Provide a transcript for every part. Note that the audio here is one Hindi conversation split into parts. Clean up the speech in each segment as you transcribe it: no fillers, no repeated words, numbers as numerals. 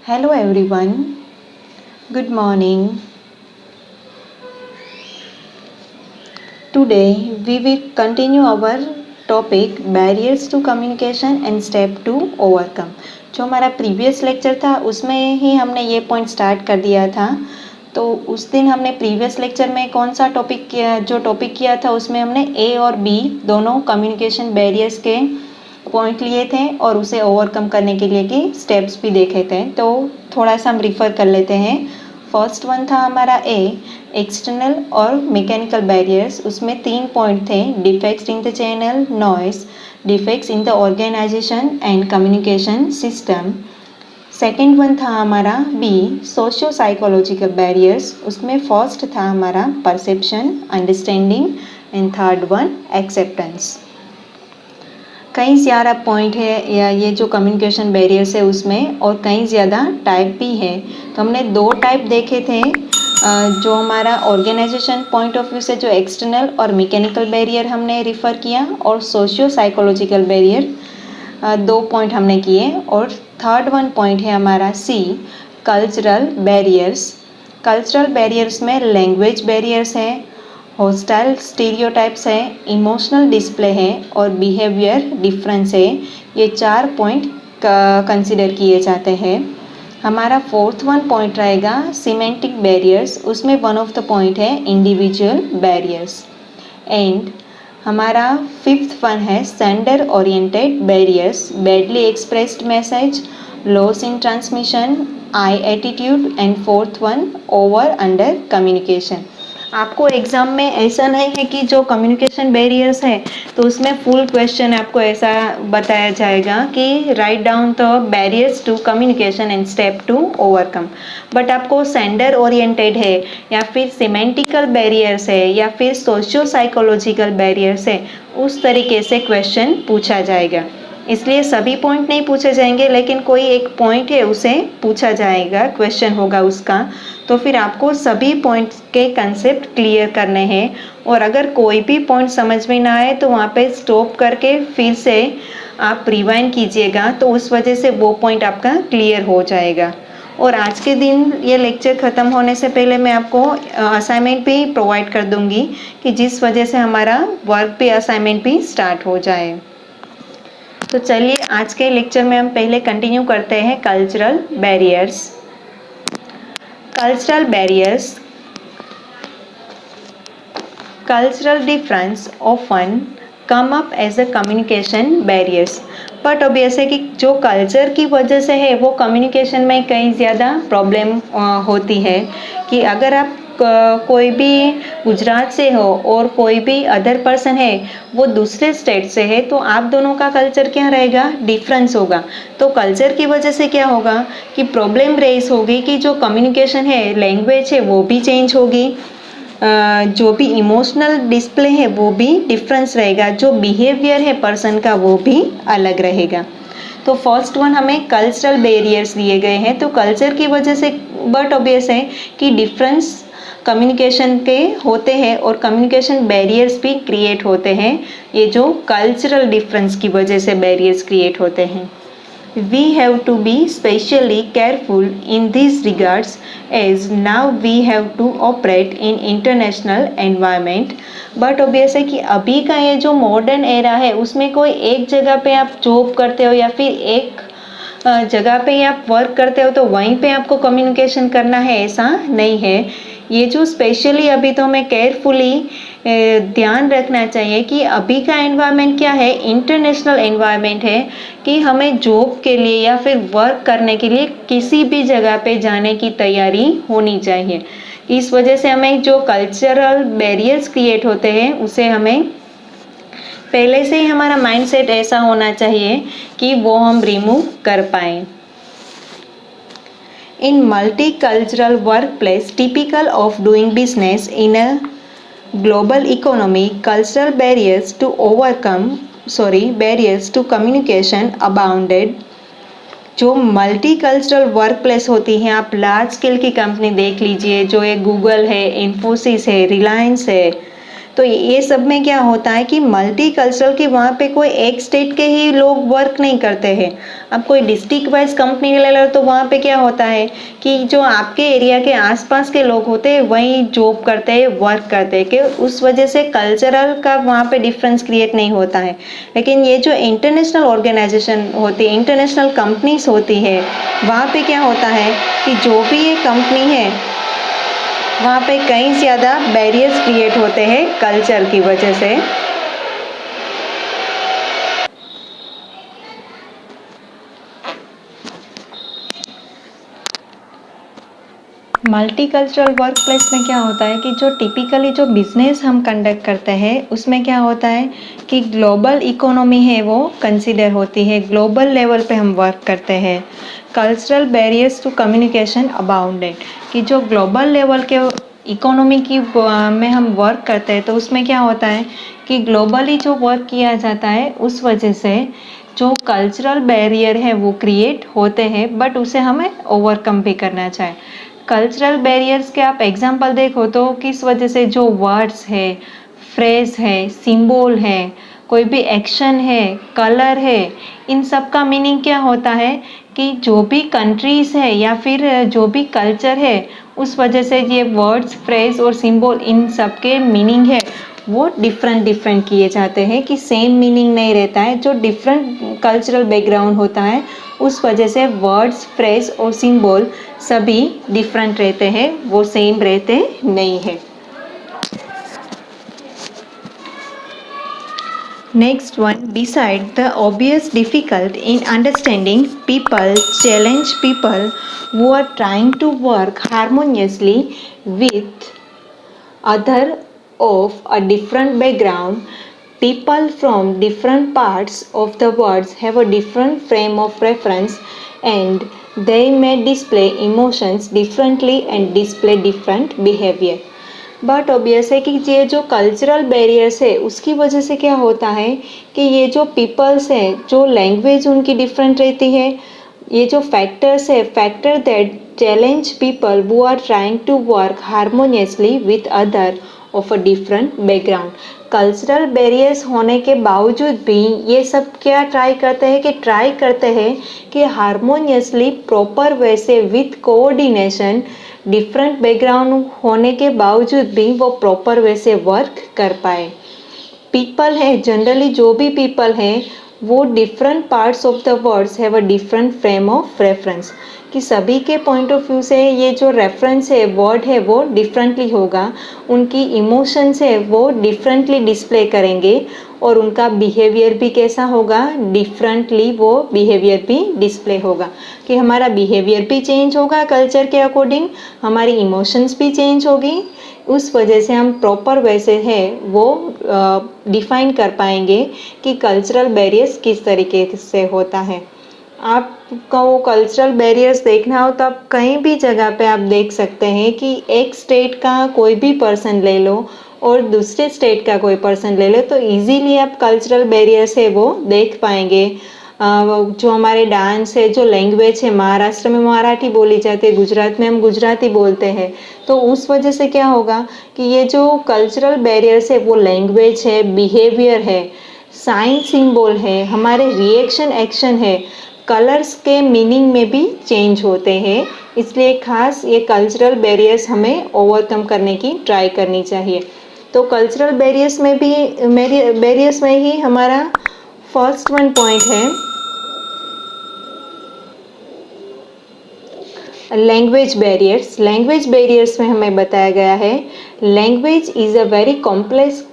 Hello everyone, good morning. Today we will continue our topic barriers to communication and step to overcome. जो हमारा प्रीवियस लेक्चर था उसमें ही हमने ये पॉइंट स्टार्ट कर दिया था। तो उस दिन हमने प्रीवियस लेक्चर में कौन सा टॉपिक किया था उसमें हमने ए और बी दोनों कम्युनिकेशन बैरियर्स के पॉइंट लिए थे और उसे ओवरकम करने के लिए की स्टेप्स भी देखे थे। तो थोड़ा सा हम रिफ़र कर लेते हैं। फर्स्ट वन था हमारा ए, एक्सटर्नल और मैकेनिकल बैरियर्स। उसमें 3 पॉइंट थे, defects in the channel, noise, defects in the organisation and communication system. Second one था हमारा बी, सोशियो साइकोलॉजिकल बैरियर्स। उसमें फर्स्ट था हमारा perception, understanding and third one acceptance. कई ज़्यादा पॉइंट है या ये जो कम्युनिकेशन बैरियर्स है उसमें, और कई ज़्यादा टाइप भी है। तो हमने 2 टाइप देखे थे, जो हमारा ऑर्गेनाइजेशन पॉइंट ऑफ व्यू से जो एक्सटर्नल और मैकेनिकल बैरियर हमने रिफ़र किया, और सोशियो साइकोलॉजिकल बैरियर 2 पॉइंट हमने किए। और थर्ड वन पॉइंट है हमारा सी, कल्चरल बैरियर्स। कल्चरल बैरियर्स में लैंग्वेज बैरियर्स है, हॉस्टाइल स्टीरियोटाइप्स है, इमोशनल डिस्प्ले है और बिहेवियर डिफरेंस है। ये 4 पॉइंट कंसिडर किए जाते हैं। हमारा फोर्थ वन पॉइंट रहेगा सीमेंटिक बैरियर्स। उसमें वन ऑफ द पॉइंट है इंडिविजुअल बैरियर्स। एंड हमारा फिफ्थ वन है sender oriented barriers, badly expressed message, loss in transmission, I attitude and fourth one over under communication. आपको एग्ज़ाम में ऐसा नहीं है कि जो कम्युनिकेशन बैरियर्स है तो उसमें फुल क्वेश्चन आपको ऐसा बताया जाएगा कि write down the barriers to communication and step to overcome. But आपको सेंडर ओरिएंटेड है या फिर सिमेंटिकल बैरियर्स है या फिर सोशियो साइकोलॉजिकल बैरियर्स है, उस तरीके से क्वेश्चन पूछा जाएगा। इसलिए सभी पॉइंट नहीं पूछे जाएंगे, लेकिन कोई एक पॉइंट है उसे पूछा जाएगा, क्वेश्चन होगा उसका। तो फिर आपको सभी पॉइंट्स के कंसेप्ट क्लियर करने हैं, और अगर कोई भी पॉइंट समझ में ना आए तो वहाँ पे स्टॉप करके फिर से आप रिवाइंड कीजिएगा, तो उस वजह से वो पॉइंट आपका क्लियर हो जाएगा। और आज के दिन ये लेक्चर ख़त्म होने से पहले मैं आपको असाइनमेंट भी प्रोवाइड कर दूँगी, कि जिस वजह से हमारा वर्क भी असाइनमेंट भी स्टार्ट हो जाए। तो चलिए आज के लेक्चर में हम पहले कंटिन्यू करते हैं cultural barriers. Cultural barriers, cultural difference often come up as a communication barriers. But अब ऐसे कि जो कल्चर की वजह से है वो कम्युनिकेशन में कई ज़्यादा प्रॉब्लम होती है। कि अगर आप कोई भी गुजरात से हो और कोई भी अदर पर्सन है वो दूसरे स्टेट से है, तो आप दोनों का कल्चर क्या रहेगा, डिफरेंस होगा। तो कल्चर की वजह से क्या होगा कि प्रॉब्लम रेस होगी कि जो कम्युनिकेशन है, लैंग्वेज है, वो भी चेंज होगी, जो भी इमोशनल डिस्प्ले है वो भी डिफरेंस रहेगा, जो बिहेवियर है पर्सन का वो भी अलग रहेगा। तो फर्स्ट वन हमें कल्चरल बैरियर्स दिए गए हैं। तो कल्चर की वजह से बट ऑब्वियस है कि डिफरेंस कम्युनिकेशन के होते हैं और कम्युनिकेशन बैरियर्स भी क्रिएट होते हैं। ये जो कल्चरल डिफरेंस की वजह से बैरियर्स क्रिएट होते हैं। We have to be specially careful in these regards, as now we have to operate in international environment. But obvious है कि अभी का ये जो मॉडर्न एरा है उसमें कोई एक जगह पे आप जॉब करते हो या फिर एक जगह पे ही आप वर्क करते हो तो वहीं पे आपको कम्युनिकेशन करना है, ऐसा नहीं है। ये जो स्पेशली अभी तो हमें केयरफुली ध्यान रखना चाहिए कि अभी का एनवायरनमेंट क्या है, इंटरनेशनल एनवायरनमेंट है, कि हमें जॉब के लिए या फिर वर्क करने के लिए किसी भी जगह पे जाने की तैयारी होनी चाहिए। इस वजह से हमें जो कल्चरल बैरियर्स क्रिएट होते हैं उसे हमें पहले से ही हमारा माइंडसेट ऐसा होना चाहिए कि वो हम रिमूव कर पाएँ। In multicultural workplace typical of doing business in a global economy, cultural barriers to communication abounded. जो मल्टीकल्चरल वर्क प्लेस होती हैं, आप लार्ज स्केल की कंपनी देख लीजिए, जो ये गूगल है, इन्फोसिस है, रिलायंस है, तो ये सब में क्या होता है कि मल्टी कल्चरल की वहाँ पे कोई एक स्टेट के ही लोग वर्क नहीं करते हैं। अब कोई डिस्ट्रिक्ट वाइज कंपनी ले लो तो वहाँ पे क्या होता है कि जो आपके एरिया के आसपास के लोग होते हैं वही जॉब करते हैं, वर्क करते हैं, कि उस वजह से कल्चरल का वहाँ पे डिफरेंस क्रिएट नहीं होता है। लेकिन ये जो इंटरनेशनल ऑर्गेनाइजेशन होती है, इंटरनेशनल कंपनीज होती है, वहाँ पे क्या होता है कि जो भी ये कंपनी है वहाँ पे कई ज़्यादा बैरियर्स क्रिएट होते हैं कल्चर की वजह से। मल्टीकल्चरल वर्क प्लेस में क्या होता है कि जो टिपिकली जो बिजनेस हम कंडक्ट करते हैं उसमें क्या होता है कि ग्लोबल इकोनॉमी है वो कंसिडर होती है, ग्लोबल लेवल पे हम वर्क करते हैं। कल्चरल बैरियर्स टू कम्युनिकेशन अबाउंडेड, कि जो ग्लोबल लेवल के इकोनॉमी की में हम वर्क करते हैं तो उसमें क्या होता है कि ग्लोबली जो वर्क किया जाता है उस वजह से जो कल्चरल बैरियर है वो क्रिएट होते हैं, बट उसे हमें ओवरकम भी करना चाहिए। कल्चरल बैरियर्स के आप एग्जांपल देखो तो किस वजह से जो वर्ड्स है, फ्रेज है, सिंबल है, कोई भी एक्शन है, कलर है, इन सब का मीनिंग क्या होता है कि जो भी कंट्रीज है या फिर जो भी कल्चर है उस वजह से ये वर्ड्स, फ्रेज और सिंबल इन सब के मीनिंग है वो डिफरेंट किए जाते हैं, कि सेम मीनिंग नहीं रहता है। जो डिफरेंट कल्चरल बैकग्राउंड होता है उस वजह से वर्ड्स, फ्रेज और सिंबल सभी डिफरेंट रहते हैं, वो सेम रहते नहीं है। Next one, beside the obvious difficult in understanding, people challenge people who are trying to work harmoniously with other of a different background. People from different parts of the world have a different frame of reference and they may display emotions differently and display different behavior. But obvious है कि ये जो कल्चरल बैरियर्स है उसकी वजह से क्या होता है कि ये जो पीपल्स है, जो लैंग्वेज उनकी डिफरेंट रहती है, ये जो फैक्टर्स है, factor that challenge people who are trying to work harmoniously with other of a different background. Cultural barriers होने के बावजूद भी ये सब क्या ट्राई करते हैं कि हारमोनियसली प्रॉपर वे से विथ कोऑर्डिनेशन, डिफरेंट बैकग्राउंड होने के बावजूद भी वो प्रॉपर वे से वर्क कर पाए। पीपल है, जनरली जो भी पीपल हैं वो different parts of the words have a different frame of reference, कि सभी के पॉइंट ऑफ व्यू से ये जो रेफरेंस है, वर्ड है, वो डिफरेंटली होगा, उनकी इमोशंस है वो डिफरेंटली डिस्प्ले करेंगे और उनका बिहेवियर भी कैसा होगा, डिफरेंटली वो बिहेवियर भी डिस्प्ले होगा, कि हमारा बिहेवियर भी चेंज होगा कल्चर के अकॉर्डिंग, हमारी इमोशंस भी चेंज होगी। उस वजह से हम प्रॉपर वैसे है वो डिफाइन कर पाएंगे कि कल्चरल बैरियर्स किस तरीके से होता है। आपको कल्चरल बैरियर्स देखना हो तो आप कहीं भी जगह पे आप देख सकते हैं कि एक स्टेट का कोई भी पर्सन ले लो और दूसरे स्टेट का कोई पर्सन ले लो तो इजीली आप कल्चरल बैरियर्स है वो देख पाएंगे। जो हमारे डांस है, जो लैंग्वेज है, महाराष्ट्र में मराठी बोली जाती है, गुजरात में हम गुजराती बोलते हैं, तो उस वजह से क्या होगा कि ये जो कल्चरल बैरियर्स है वो लैंग्वेज है, बिहेवियर है, साइन सिंबल है, हमारे रिएक्शन एक्शन है, कलर्स के मीनिंग में भी चेंज होते हैं। इसलिए खास ये कल्चरल बैरियर्स हमें ओवरकम करने की ट्राई करनी चाहिए। तो कल्चरल बैरियर्स में ही हमारा फर्स्ट वन पॉइंट है लैंग्वेज बैरियर्स। लैंग्वेज बैरियर्स में हमें बताया गया है language is a very complex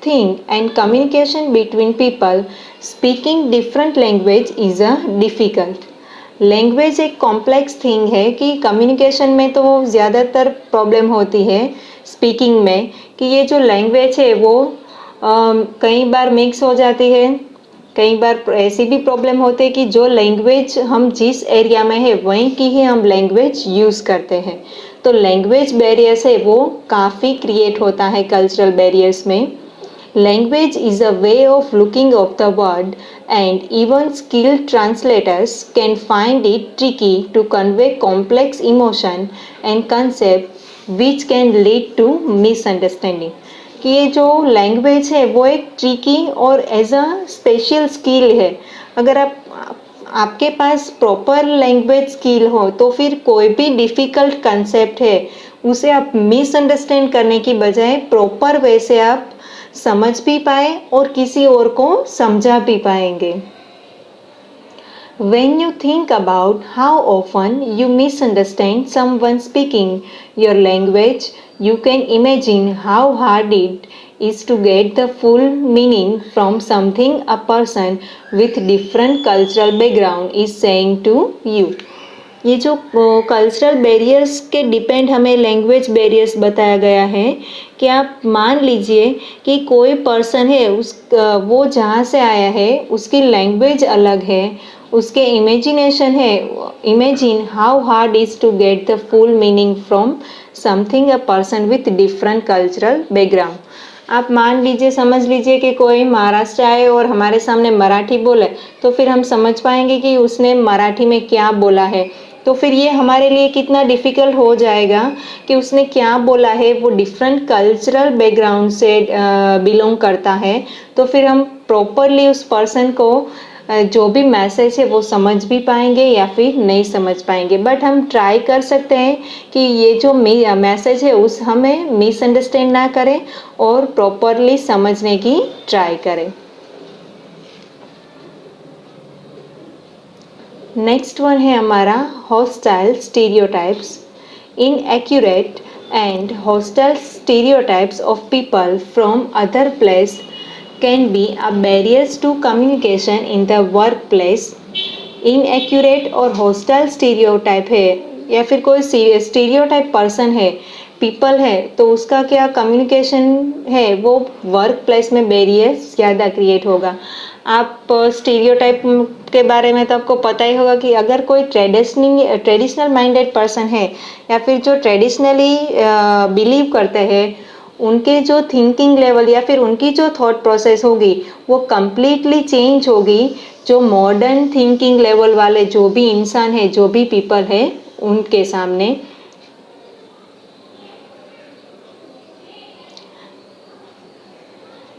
thing and communication between people speaking different language is a difficult. Language एक कॉम्प्लेक्स थिंग है कि कम्युनिकेशन में तो ज़्यादातर प्रॉब्लम होती है स्पीकिंग में, कि ये जो लैंग्वेज है वो कई बार मिक्स हो जाती है, कई बार ऐसी भी प्रॉब्लम होती है कि जो लैंग्वेज हम जिस एरिया में है वहीं की ही हम लैंग्वेज यूज़ करते हैं। तो लैंग्वेज बैरियर्स है वो काफ़ी क्रिएट होता है कल्चरल बैरियर्स में। Language is a way of looking of the word and even skilled translators can find it tricky to convey complex emotion and concept which can lead to misunderstanding। कि ये जो लैंग्वेज है वो एक ट्रिकी और एज अ स्पेशल स्किल है। अगर आपके पास प्रॉपर लैंग्वेज स्किल हो तो फिर कोई भी डिफ़िकल्ट कंसेप्ट है उसे आप मिसअंडरस्टैंड करने की बजाय प्रॉपर वे से आप समझ भी पाए और किसी और को समझा भी पाएंगे। When you think about how often you misunderstand someone speaking your language, you can imagine how hard it is to get the full meaning from something a person with different cultural background is saying to you. ये जो कल्चरल बैरियर्स के डिपेंड हमें लैंग्वेज बैरियर्स बताया गया है कि आप मान लीजिए कि कोई पर्सन है वो जहाँ से आया है उसकी लैंग्वेज अलग है, उसके इमेजिनेशन है। Imagine how hard is to get the full meaning from something a person with different cultural background. आप मान लीजिए, समझ लीजिए कि कोई महाराष्ट्र आए और हमारे सामने मराठी बोले तो फिर हम समझ पाएंगे कि उसने मराठी में क्या बोला है। तो फिर ये हमारे लिए कितना डिफ़िकल्ट हो जाएगा कि उसने क्या बोला है, वो डिफरेंट कल्चरल बैकग्राउंड से बिलोंग करता है। तो फिर हम प्रॉपरली उस पर्सन को जो भी मैसेज है वो समझ भी पाएंगे या फिर नहीं समझ पाएंगे। बट हम ट्राई कर सकते हैं कि ये जो मैसेज है उस हमें मिसअंडरस्टैंड ना करें और प्रॉपरली समझने की ट्राई करें। नेक्स्ट वन है हमारा hostile stereotypes. Inaccurate and hostile stereotypes of people from other place can be a barriers to communication in the workplace। Inaccurate और हॉस्टाइल स्टीरियोटाइप है या फिर कोई स्टीरियोटाइप पर्सन है, पीपल है, तो उसका क्या कम्युनिकेशन है वो वर्क प्लेस में बैरियर्स ज़्यादा क्रिएट होगा। आप स्टीरियोटाइप के बारे में तो आपको पता ही होगा कि अगर कोई ट्रेडिशनल माइंडेड पर्सन है या फिर जो ट्रेडिशनली बिलीव करते हैं, उनके जो थिंकिंग लेवल या फिर उनकी जो थॉट प्रोसेस होगी वो कम्प्लीटली चेंज होगी जो मॉडर्न थिंकिंग लेवल वाले जो भी इंसान है, जो भी पीपल है उनके सामने।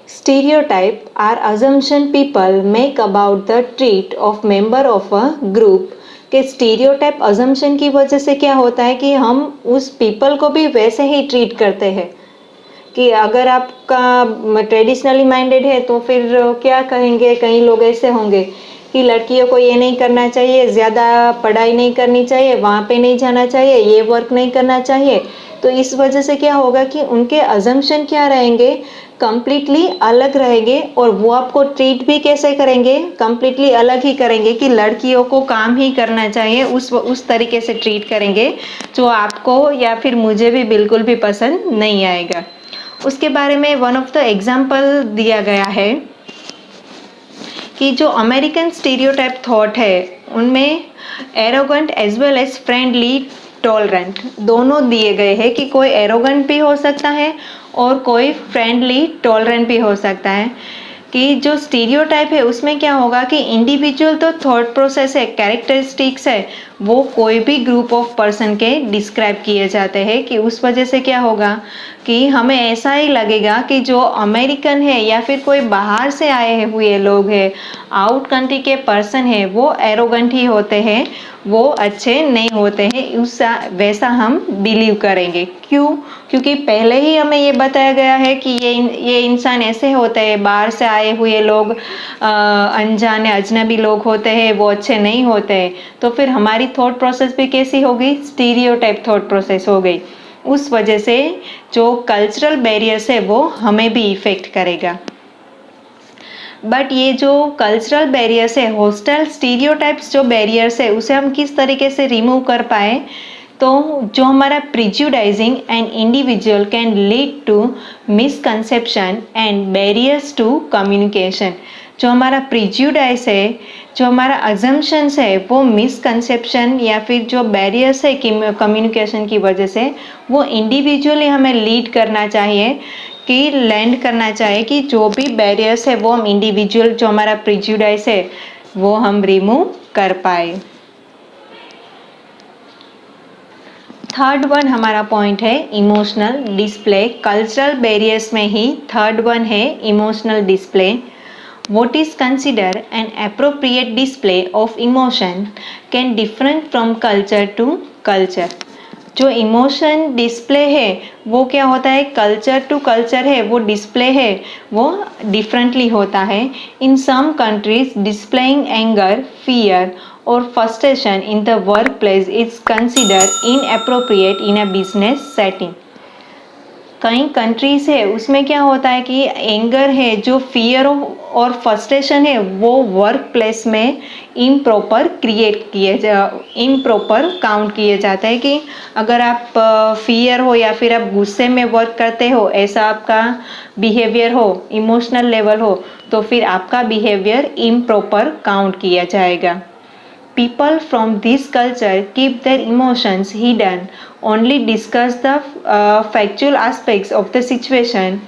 Stereotype are assumption people make about the treat of member of a group. के स्टीरियोटाइप अजम्पशन की वजह से क्या होता है कि हम उस पीपल को भी वैसे ही ट्रीट करते हैं कि अगर आपका ट्रेडिशनली माइंडेड है तो फिर क्या कहेंगे, कई लोग ऐसे होंगे कि लड़कियों को ये नहीं करना चाहिए, ज़्यादा पढ़ाई नहीं करनी चाहिए, वहाँ पे नहीं जाना चाहिए, ये वर्क नहीं करना चाहिए। तो इस वजह से क्या होगा कि उनके अजम्पशन क्या रहेंगे, कम्प्लीटली अलग रहेंगे और वो आपको ट्रीट भी कैसे करेंगे, कम्प्लीटली अलग ही करेंगे कि लड़कियों को काम ही करना चाहिए, उस तरीके से ट्रीट करेंगे जो आपको या फिर मुझे भी बिल्कुल भी पसंद नहीं आएगा। उसके बारे में वन ऑफ द एग्जाम्पल दिया गया है कि जो अमेरिकन स्टीरियोटाइप थॉट है उनमें arrogant as well as friendly tolerant दोनों दिए गए हैं कि कोई एरोगेंट भी हो सकता है और कोई फ्रेंडली टॉलरेंट भी हो सकता है। कि जो स्टीरियोटाइप है उसमें क्या होगा कि इंडिविजुअल तो थॉट प्रोसेस है, कैरेक्टरिस्टिक्स है, वो कोई भी ग्रुप ऑफ पर्सन के डिस्क्राइब किए जाते हैं कि उस वजह से क्या होगा कि हमें ऐसा ही लगेगा कि जो अमेरिकन है या फिर कोई बाहर से आए हुए लोग हैं, आउट कंट्री के पर्सन है, वो एरोगेंट ही होते हैं, वो अच्छे नहीं होते हैं, उस वैसा हम बिलीव करेंगे। क्यों? क्योंकि पहले ही हमें ये बताया गया है कि ये इंसान ऐसे होते हैं, बाहर से आए हुए लोग, अनजाने अजनबी लोग होते हैं, वो अच्छे नहीं होते हैं। तो फिर हमारी थॉट प्रोसेस भी कैसी होगी, स्टीरियोटाइप थॉट प्रोसेस हो गई। उस वजह से जो कल्चरल बैरियर्स है वो हमें भी इफेक्ट करेगा। बट ये जो कल्चरल बैरियर्स है, हॉस्टाइल स्टीरियोटाइप्स जो बैरियर्स है, उसे हम किस तरीके से रिमूव कर पाए, तो जो हमारा prejudicing and individual can lead to misconception and barriers to communication. जो हमारा प्रिजुडाइज है, जो हमारा अजम्पशंस है, वो मिसकंसेप्शन या फिर जो बैरियर्स है कम्युनिकेशन की वजह से, वो इंडिविजुअली हमें लीड करना चाहिए कि लैंड करना चाहिए कि जो भी बैरियर्स है वो हम इंडिविजुअल, जो हमारा प्रिजुडाइज है वो हम रिमूव कर पाए। थर्ड वन हमारा पॉइंट है इमोशनल डिस्प्ले। कल्चरल बैरियर्स में ही थर्ड वन है emotional display. What is considered an appropriate display of emotion can different from culture to culture। जो इमोशन डिस्प्ले है वो क्या होता है, कल्चर टू कल्चर है, वो डिस्प्ले है वो डिफरेंटली होता है। In some countries displaying anger, fear और frustration in the work place is considered inappropriate in a business setting. कई कंट्रीज है उसमें क्या होता है कि एंगर है, जो फियर और फ्रस्ट्रेशन है वो वर्क प्लेस में इम्प्रॉपर इम्प्रॉपर काउंट किए जाते हैं। कि अगर आप फियर हो या फिर आप गुस्से में वर्क करते हो, ऐसा आपका बिहेवियर हो, इमोशनल लेवल हो, तो फिर आपका बिहेवियर इम्प्रॉपर काउंट किया जाएगा। People from this culture keep their emotions hidden, only discuss the factual aspects of the situation।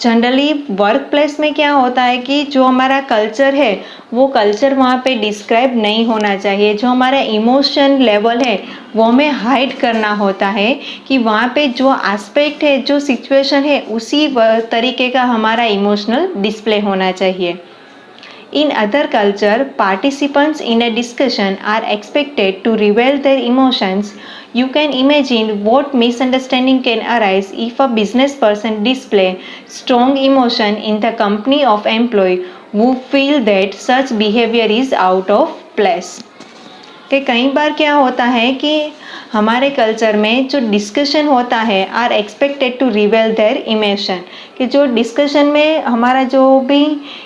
Generally work place में क्या होता है कि जो हमारा कल्चर है वो कल्चर वहाँ पे डिस्क्राइब नहीं होना चाहिए। जो हमारा इमोशन लेवल है वो हमें हाइड करना होता है कि वहाँ पे जो एस्पेक्ट है, जो सिचुएशन है, उसी तरीके का हमारा इमोशनल डिस्प्ले होना चाहिए। In other culture, participants in a discussion are expected to reveal their emotions। You can imagine what misunderstanding can arise if a business person display strong emotion in the company of employee who feel that such behavior is out of place। कि कई बार क्या होता है कि हमारे कल्चर में जो डिस्कशन होता है are expected to reveal their emotion. कि जो डिस्कशन में हमारा जो भी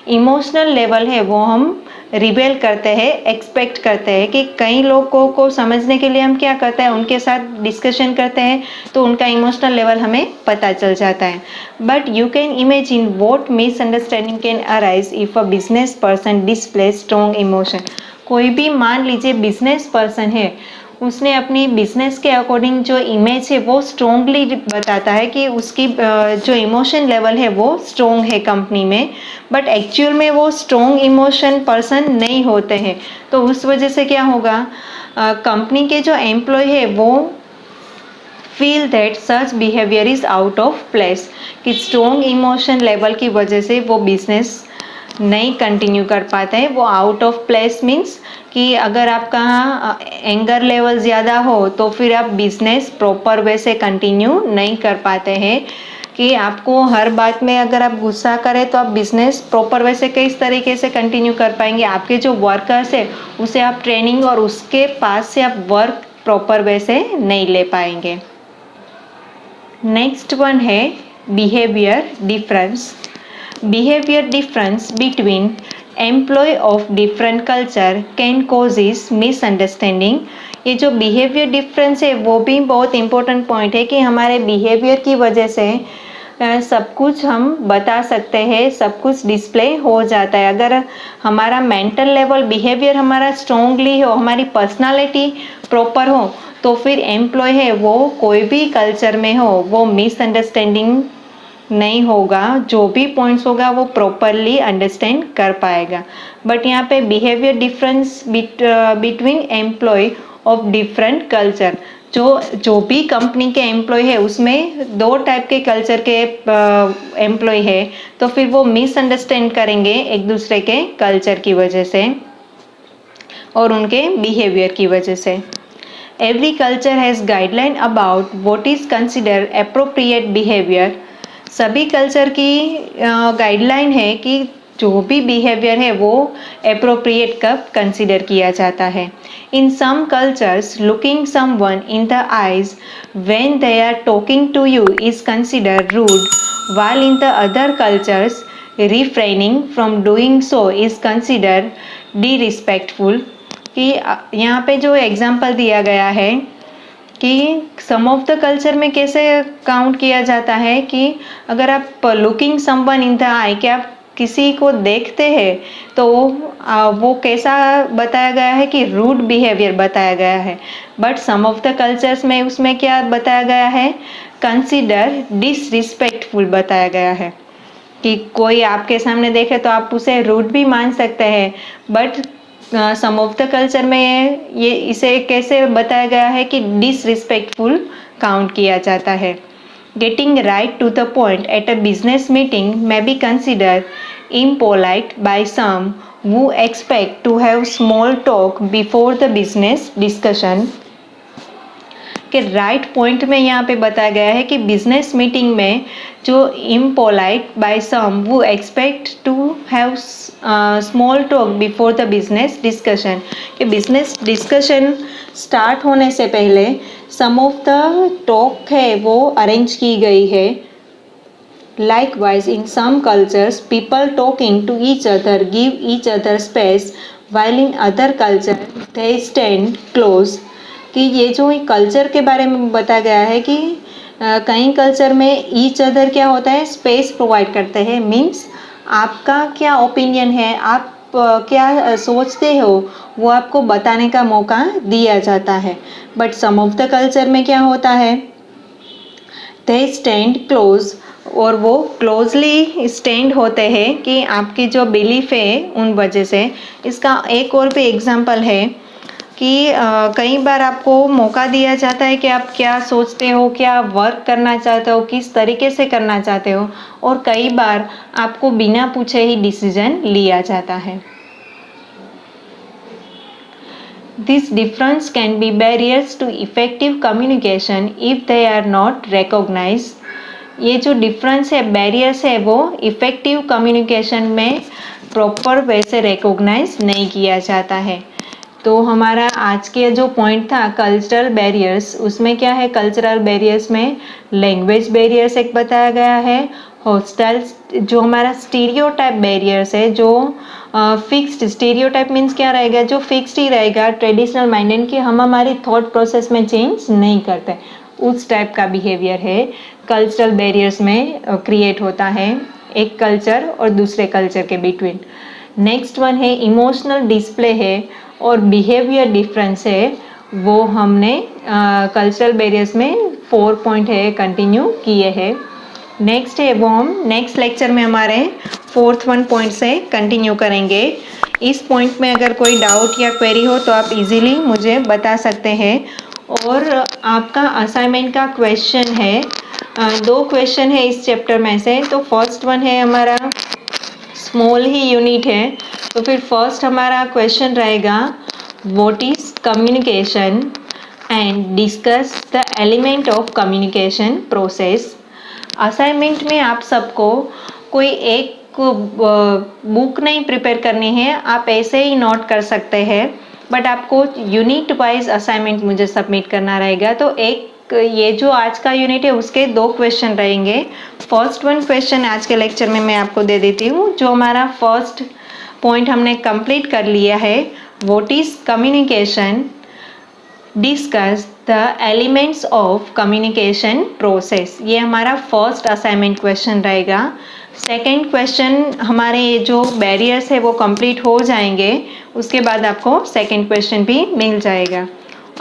इमोशनल लेवल है वो हम रिवेल करते हैं, एक्सपेक्ट करते हैं। कि कई लोगों को समझने के लिए हम क्या करते हैं, उनके साथ डिस्कशन करते हैं तो उनका इमोशनल लेवल हमें पता चल जाता है। But you can imagine what misunderstanding can arise if a business person display strong emotion. कोई भी मान लीजिए बिजनेस पर्सन है, उसने अपनी बिजनेस के अकॉर्डिंग जो इमेज है वो स्ट्रोंगली बताता है कि उसकी जो इमोशन लेवल है वो स्ट्रोंग है कंपनी में, बट एक्चुअल में वो स्ट्रोंग इमोशन पर्सन नहीं होते हैं। तो उस वजह से क्या होगा, कंपनी के जो एम्प्लॉय है वो feel that such behaviour is out of place. कि स्ट्रोंग इमोशन लेवल की वजह से वो बिजनेस नहीं कंटिन्यू कर पाते हैं। वो आउट ऑफ प्लेस मीन्स कि अगर आपका एंगर लेवल ज़्यादा हो तो फिर आप बिजनेस प्रॉपर वे से कंटिन्यू नहीं कर पाते हैं। कि आपको हर बात में अगर आप गुस्सा करें तो आप बिजनेस प्रॉपर वे से किस तरीके से कंटिन्यू कर पाएंगे। आपके जो वर्कर्स है उसे आप ट्रेनिंग और उसके पास से आप वर्क प्रॉपर वे से नहीं ले पाएंगे। नेक्स्ट वन है behaviour difference. Behavior difference between employee of different culture can causes misunderstanding। ये जो बिहेवियर डिफरेंस है वो भी बहुत इंपॉर्टेंट पॉइंट है कि हमारे बिहेवियर की वजह से सब कुछ हम बता सकते हैं, सब कुछ डिस्प्ले हो जाता है। अगर हमारा मेंटल लेवल बिहेवियर हमारा स्ट्रांगली हो, हमारी पर्सनालिटी प्रॉपर हो, तो फिर एम्प्लॉय है वो कोई भी कल्चर में हो वो मिसअंडरस्टैंडिंग नहीं होगा, जो भी पॉइंट्स होगा वो प्रॉपरली अंडरस्टैंड कर पाएगा। बट यहाँ पे behaviour difference between employ of different culture, जो भी कंपनी के एम्प्लॉय है उसमें दो टाइप के कल्चर के एम्प्लॉय है, तो फिर वो मिसअंडरस्टैंड करेंगे एक दूसरे के कल्चर की वजह से और उनके बिहेवियर की वजह से। Every culture has guideline about what is consider appropriate behaviour. सभी कल्चर की गाइडलाइन है कि जो भी बिहेवियर है वो एप्रोप्रिएट कब कंसिडर किया जाता है। In some cultures looking someone in the eyes when they are talking to you is consider rude, while in the other cultures refraining from doing so is considered disrespectful। कि यहाँ पे जो एग्जाम्पल दिया गया है कि सम ऑफ द कल्चर में कैसे काउंट किया जाता है कि अगर आप लुकिंग समवन इन द आई, कि आप किसी को देखते हैं तो वो कैसा बताया गया है कि रूड बिहेवियर बताया गया है। But some of the cultures में उसमें क्या बताया गया है, कंसिडर डिसरिस्पेक्टफुल बताया गया है। कि कोई आपके सामने देखे तो आप उसे रूड भी मान सकते हैं, but some of the culture में ये इसे कैसे बताया गया है कि डिसरिस्पेक्टफुल काउंट किया जाता है। Getting right to the point at a business meeting may be consider impolite by some who expect to have small talk before the business discussion। कि राइट पॉइंट में यहाँ पे बताया गया है कि बिजनेस मीटिंग में जो इम्पोलाइट बाय सम वो expect to have small talk before the business discussion, कि बिजनेस डिस्कशन स्टार्ट होने से पहले सम ऑफ द टॉक है वो अरेंज की गई है। Likewise, in some cultures, people talking to each other give each other space, while in other culture they stand close। कि ये जो कल्चर के बारे में बताया गया है कि कई कल्चर में ईच अदर क्या होता है, स्पेस प्रोवाइड करते हैं। मीन्स आपका क्या ओपिनियन है, आप क्या सोचते हो, वो आपको बताने का मौका दिया जाता है। But some of the culture में क्या होता है, दे स्टैंड क्लोज, और वो क्लोजली स्टैंड होते हैं कि आपकी जो बिलीफ है उन वजह से। इसका एक और भी एग्जांपल है कि कई बार आपको मौका दिया जाता है कि आप क्या सोचते हो, क्या वर्क करना चाहते हो, किस तरीके से करना चाहते हो, और कई बार आपको बिना पूछे ही डिसीजन लिया जाता है। This difference can be barriers to effective communication if they are not recognized। ये जो डिफरेंस है, बैरियर्स है, वो इफ़ेक्टिव कम्युनिकेशन में प्रॉपर वे से रिकॉग्नाइज नहीं किया जाता है। तो हमारा आज के जो पॉइंट था कल्चरल बैरियर्स, उसमें क्या है, कल्चरल बैरियर्स में लैंग्वेज बैरियर्स एक बताया गया है, हॉस्टाइल जो हमारा स्टीरियोटाइप बैरियर्स है, जो फिक्स्ड स्टीरियोटाइप मीन्स क्या रहेगा, जो फिक्स्ड ही रहेगा, ट्रेडिशनल माइंडेड कि हम हमारी थॉट प्रोसेस में चेंज नहीं करते, उस टाइप का बिहेवियर है कल्चरल बैरियर्स में क्रिएट होता है एक कल्चर और दूसरे कल्चर के बिटवीन। नेक्स्ट वन है इमोशनल डिस्प्ले है और बिहेवियर डिफरेंस है, वो हमने कल्चरल बैरियर्स में 4 पॉइंट है कंटिन्यू किए हैं। नेक्स्ट है वो हम नेक्स्ट लेक्चर में हमारे 4th 1 पॉइंट से कंटिन्यू करेंगे। इस पॉइंट में अगर कोई डाउट या क्वेरी हो तो आप इजीली मुझे बता सकते हैं। और आपका असाइनमेंट का क्वेश्चन है, 2 क्वेश्चन है इस चैप्टर में से। तो फर्स्ट वन है हमारा स्मॉल ही यूनिट है, तो फिर फर्स्ट हमारा क्वेश्चन रहेगा what is communication and discuss the element of communication process. Assignment में आप सबको कोई एक बुक नहीं प्रिपेयर करनी है, आप ऐसे ही नोट कर सकते हैं, बट आपको यूनिट वाइज असाइनमेंट मुझे सबमिट करना रहेगा। तो एक ये जो आज का यूनिट है उसके 2 क्वेश्चन रहेंगे। फर्स्ट 1 क्वेश्चन आज के लेक्चर में मैं आपको दे देती हूँ। जो हमारा फर्स्ट पॉइंट हमने कंप्लीट कर लिया है, what is communication, discuss the elements of communication process, ये हमारा फर्स्ट असाइनमेंट क्वेश्चन रहेगा। सेकेंड क्वेश्चन हमारे ये जो बैरियर्स है वो कंप्लीट हो जाएंगे, उसके बाद आपको सेकेंड क्वेश्चन भी मिल जाएगा।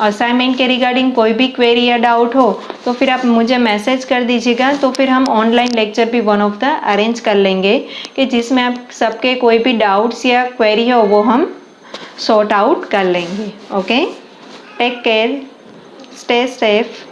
असाइनमेंट के रिगार्डिंग कोई भी क्वेरी या डाउट हो तो फिर आप मुझे मैसेज कर दीजिएगा, तो फिर हम ऑनलाइन लेक्चर भी वन ऑफ द अरेंज कर लेंगे कि जिसमें आप सबके कोई भी डाउट्स या क्वेरी हो वो हम सॉर्ट आउट कर लेंगे। Okay, take care, stay safe.